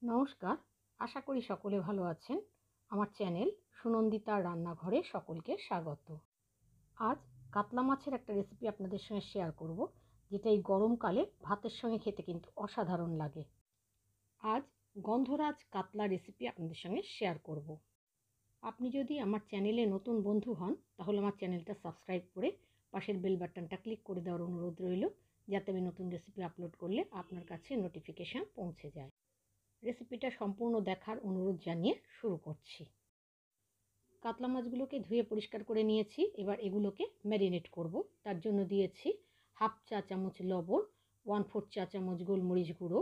নমস্কার, আশা করি সকলে ভালো আছেন। আমার চ্যানেল সুনন্দিতার রান্নাঘরে সকলকে স্বাগত। আজ কাতলা মাছের একটা রেসিপি আপনাদের সঙ্গে শেয়ার করব, যেটা এই গরমকালে ভাতের সঙ্গে খেতে কিন্তু অসাধারণ লাগে। আজ গন্ধরাজ কাতলা রেসিপি আপনাদের সঙ্গে শেয়ার করব। আপনি যদি আমার চ্যানেলে নতুন বন্ধু হন, তাহলে আমার চ্যানেলটা সাবস্ক্রাইব করে পাশের বেল বাটনটা ক্লিক করে দেওয়ার অনুরোধ রইল, যাতে আমি নতুন রেসিপি আপলোড করলে আপনার কাছে নোটিফিকেশান পৌঁছে যায়। রেসিপিটা সম্পূর্ণ দেখার অনুরোধ জানিয়ে শুরু করছি। কাতলা মাছগুলোকে ধুয়ে পরিষ্কার করে নিয়েছি। এবার এগুলোকে ম্যারিনেট করব। তার জন্য দিয়েছি হাফ চা চামচ লবণ, 1/4 চা চামচ গোলমরিচ গুঁড়ো।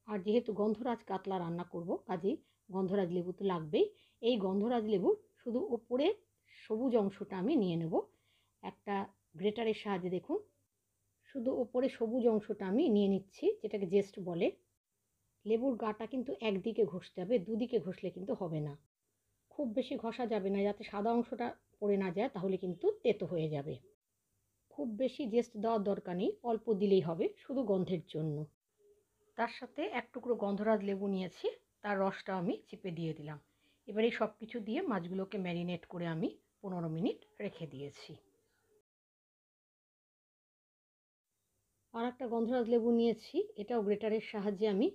আর যেহেতু গন্ধরাজ কাতলা রান্না করব, কাজেই গন্ধরাজ লেবু তো লাগবেই। এই গন্ধরাজ লেবুর শুধু ওপরে সবুজ অংশটা আমি নিয়ে নেব। একটা গ্রেটারের সাহায্যে দেখুন, শুধু ওপরে সবুজ অংশটা আমি নিয়ে নিচ্ছি, যেটাকে জেস্ট বলে। লেবুর গাটা কিন্তু একদিকে ঘষতে হবে, দুদিকে ঘষলে কিন্তু হবে না। খুব বেশি ঘষা যাবে না, যাতে সাদা অংশটা পড়ে না যায়, তাহলে কিন্তু তেতো হয়ে যাবে। খুব বেশি জেস্ট দেওয়ার দরকার নেই, অল্প দিলেই হবে, শুধু গন্ধের জন্য। তার সাথে এক টুকরো গন্ধরাজ লেবু নিয়েছি, তার রসটা আমি চিপে দিয়ে দিলাম। এবার এই সব কিছু দিয়ে মাছগুলোকে ম্যারিনেট করে আমি 15 মিনিট রেখে দিয়েছি। আর একটা গন্ধরাজ লেবু নিয়েছি, এটাও গ্রেটারের সাহায্যে আমি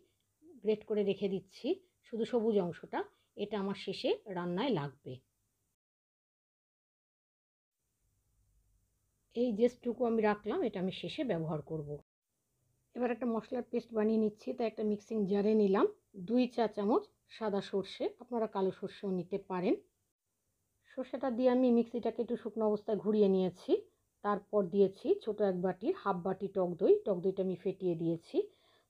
গ্রেট করে রেখে দিচ্ছি, শুধু সবুজ অংশটা। এটা আমার শেষে রান্নায় লাগবে। এই জেস্টটুকু আমি রাখলাম, এটা আমি শেষে ব্যবহার করব। এবার একটা মশলার পেস্ট বানিয়ে নিচ্ছি। তাই একটা মিক্সিং জারে নিলাম 2 চা চামচ সাদা সর্ষে, আপনারা কালো সর্ষেও নিতে পারেন। সর্ষেটা দিয়ে আমি মিক্সিটাকে একটু শুকনো অবস্থায় ঘুরিয়ে নিয়েছি। তারপর দিয়েছি ছোটো এক বাটির হাফ বাটি টক দই। টক দইটা আমি ফেটিয়ে দিয়েছি।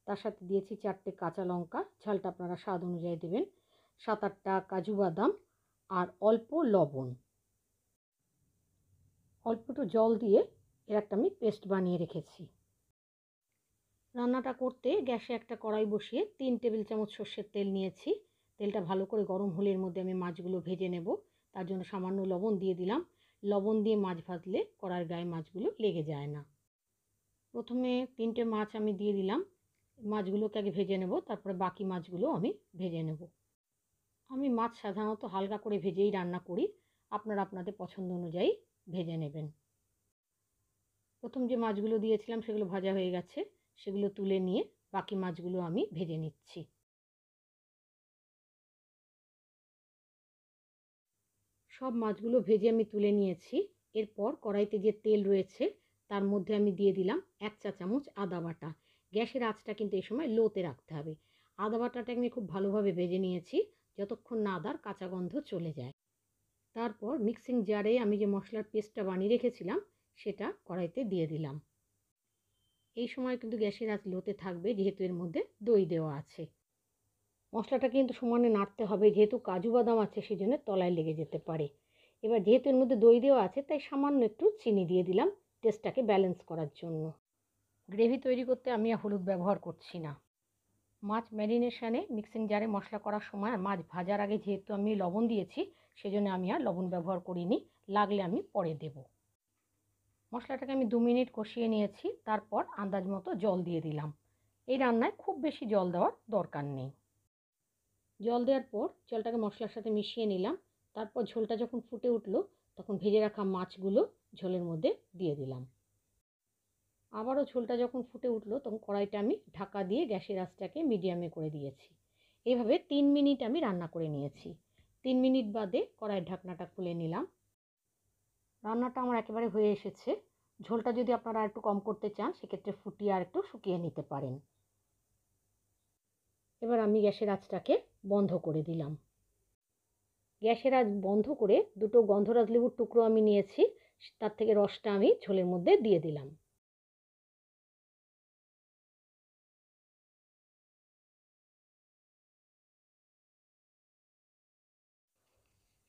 তার সাথে দিয়েছি 4টে কাঁচা লঙ্কা, ঝালটা আপনারা স্বাদ অনুযায়ী দেবেন, 7-8টা কাজু বাদাম, আর অল্প লবণ। অল্প একটু জল দিয়ে এর একটা আমি পেস্ট বানিয়ে রেখেছি। রান্নাটা করতে গ্যাসে একটা কড়াই বসিয়ে 3 টেবিল চামচ সর্ষের তেল নিয়েছি। তেলটা ভালো করে গরম হলে এর মধ্যে আমি মাছগুলো ভেজে নেব। তার জন্য সামান্য লবণ দিয়ে দিলাম। লবণ দিয়ে মাছ ভাজলে কড়াইয়ের গায়ে মাছগুলো লেগে যায় না। প্রথমে 3টে মাছ আমি দিয়ে দিলাম। মাছগুলোকে আগে ভেজে নেব, তারপরে বাকি মাছগুলো আমি ভেজে নেব। আমি মাছ সাধারণত হালকা করে ভেজেই রান্না করি, আপনারা আপনাদের পছন্দ অনুযায়ী ভেজে নেবেন। প্রথম যে মাছগুলো দিয়েছিলাম সেগুলো ভাজা হয়ে গেছে, সেগুলো তুলে নিয়ে বাকি মাছগুলো আমি ভেজে নিচ্ছি। সব মাছগুলো ভেজে আমি তুলে নিয়েছি। এরপর কড়াইতে যে তেল রয়েছে তার মধ্যে আমি দিয়ে দিলাম 1 চা চামচ আদা বাটা। গ্যাসের আঁচটা কিন্তু এই সময় লোতে রাখতে হবে। আদা বাটাটা আমি খুব ভালোভাবে ভেজে নিয়েছি, যতক্ষণ না আদার কাঁচা গন্ধ চলে যায়। তারপর মিক্সিং জারে আমি যে মশলার পেস্টটা বানিয়ে রেখেছিলাম সেটা কড়াইতে দিয়ে দিলাম। এই সময় কিন্তু গ্যাসের আঁচ লোতে থাকবে, যেহেতু এর মধ্যে দই দেওয়া আছে। মশলাটা কিন্তু সমানে নাড়তে হবে, যেহেতু কাজু বাদাম আছে সেজন্য তলায় লেগে যেতে পারে। এবার যেহেতু এর মধ্যে দই দেওয়া আছে, তাই সামান্য একটু চিনি দিয়ে দিলাম টেস্টটাকে ব্যালেন্স করার জন্য। গ্রেভি তৈরি করতে আমি হলুদ ব্যবহার করছি না। মাছ ম্যারিনেশনে মিক্সিং জারে মশলা করার সময় আর মাছ ভাজার আগে যেহেতু আমি লবণ দিয়েছি, সেজন্য আমি আর লবণ ব্যবহার করিনি, লাগলে আমি পরে দেব। মশলাটাকে আমি 2 মিনিট কষিয়ে নিয়েছি, তারপর আন্দাজ মতো জল দিয়ে দিলাম। এই রান্নায় খুব বেশি জল দেওয়ার দরকার নেই। জল দেওয়ার পর জলটাকে মশলার সাথে মিশিয়ে নিলাম। তারপর ঝোলটা যখন ফুটে উঠলো, তখন ভেজে রাখা মাছগুলো ঝোলের মধ্যে দিয়ে দিলাম। আবারও ঝোলটা যখন ফুটে উঠলো, তখন কড়াইটা আমি ঢাকা দিয়ে গ্যাসের আঁচটাকে মিডিয়ামে করে দিয়েছি। এইভাবে 3 মিনিট আমি রান্না করে নিয়েছি। 3 মিনিট বাদে কড়াইয়ের ঢাকনাটা খুলে নিলাম। রান্নাটা আমার একেবারে হয়ে এসেছে। ঝোলটা যদি আপনারা একটু কম করতে চান, সেক্ষেত্রে ফুটিয়ে আর একটু শুকিয়ে নিতে পারেন। এবার আমি গ্যাসের আঁচটাকে বন্ধ করে দিলাম। গ্যাসের আঁচ বন্ধ করে 2টো গন্ধরাজ লেবুর টুকরো আমি নিয়েছি, তার থেকে রসটা আমি ঝোলের মধ্যে দিয়ে দিলাম।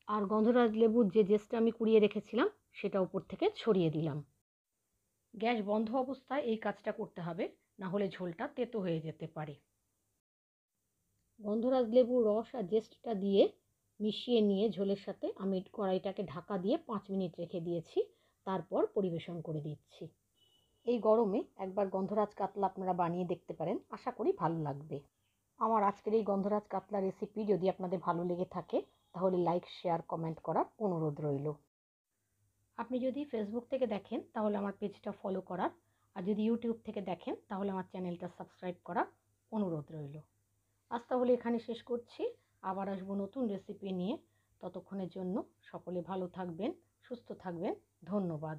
আর গন্ধরাজ লেবুর যে জেসটা আমি কুড়িয়ে রেখেছিলাম সেটা উপর থেকে ছড়িয়ে দিলাম। গ্যাস বন্ধ অবস্থায় এই কাজটা করতে হবে, না হলে ঝোলটা তেতো হয়ে যেতে পারে। গন্ধরাজ লেবুর রস আর জেস্টটা দিয়ে মিশিয়ে নিয়ে ঝোলের সাথে আমি কড়াইটাকে ঢাকা দিয়ে 5 মিনিট রেখে দিয়েছি। তারপর পরিবেশন করে দিচ্ছি। এই গরমে একবার গন্ধরাজ কাতলা আপনারা বানিয়ে দেখতে পারেন, আশা করি ভালো লাগবে। আমার আজকের এই গন্ধরাজ কাতলা রেসিপি যদি আপনাদের ভালো লেগে থাকে তাহলে লাইক, শেয়ার, কমেন্ট করার অনুরোধ রইল। আপনি যদি ফেসবুক থেকে দেখেন তাহলে আমার পেজটা ফলো করার, আর যদি ইউটিউব থেকে দেখেন তাহলে আমার চ্যানেলটা সাবস্ক্রাইব করার অনুরোধ রইল। আজ তাহলে এখানে শেষ করছি। আবার আসবো নতুন রেসিপি নিয়ে। ততক্ষণের জন্য সকলে ভালো থাকবেন, সুস্থ থাকবেন। ধন্যবাদ।